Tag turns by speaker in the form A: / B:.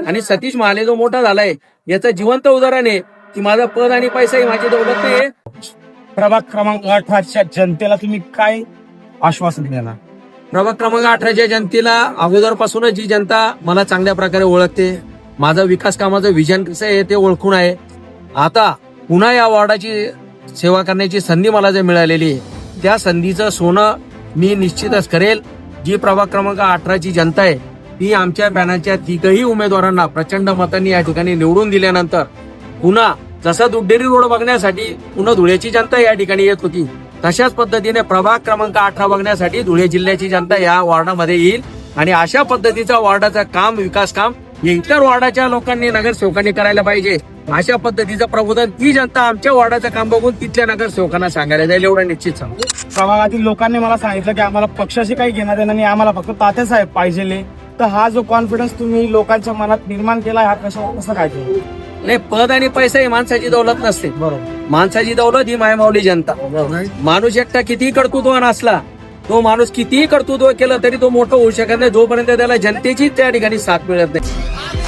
A: आणि सतीश महाले जो मोठा झालाय याचं जिवंत उदाहरण आहे की माझं पद आणि पैसा ही माझी दौलत नाही.
B: प्रभाग क्रमांक 18च्या जनतेला तुम्ही काय आश्वासन देणार?
A: प्रभाग क्रमांक 18च्या जनतेला अगोदरपासूनच जी जनता मला चांगल्या प्रकारे ओळखते, माझं विकास कामाचं विजन कसं आहे ते ओळखून आहे. आता पुन्हा या वॉर्डाची सेवा करण्याची संधी मला जे मिळालेली आहे त्या संधीचं सोनं मी निश्चितच करेल. जी प्रभाग क्रमांक 18ची जनता आहे ती आमच्या पॅनलच्या तिघही उमेदवारांना प्रचंड मतांनी या ठिकाणी निवडून दिल्यानंतर पुन्हा जसा दुड्डेरी रोड बघण्यासाठी पुन्हा धुळ्याची जनता या ठिकाणी येत होती तशाच पद्धतीने प्रभाग क्रमांक 18 बघण्यासाठी धुळे जिल्ह्याची जनता या वॉर्डामध्ये येईल आणि अशा पद्धतीचा वॉर्डाचं काम विकास काम हे इतर वॉर्डाच्या लोकांनी नगरसेवकांनी करायला पाहिजे. अशा पद्धतीचं प्रबोधन ती जनता आमच्या वॉर्डाचं काम बघून तिथल्या नगरसेवकांना सांगायला जाईल एवढं निश्चित सांगू.
B: प्रभागातील लोकांनी मला सांगितलं की आम्हाला पक्षाशी काही घेणं देणं नाही, आम्हाला फक्त तात्यासाहेब पाहिजे. तर हा जो कॉन्फिडन्स तुम्ही लोकांच्या मनात निर्माण केला हा कसं काय केलं?
A: नाही, पद आणि पैसा ही माणसाची दौलत नसते.
B: बरोबर.
A: माणसाची दौलत ही मायमावली जनता. माणूस एकटा कितीही कर्तृत्ववान असला, तो माणूस कितीही कर्तृत्व केलं तरी तो मोठं होऊ शकत नाही जोपर्यंत त्याला जनतेची त्या ठिकाणी साथ मिळत नाही.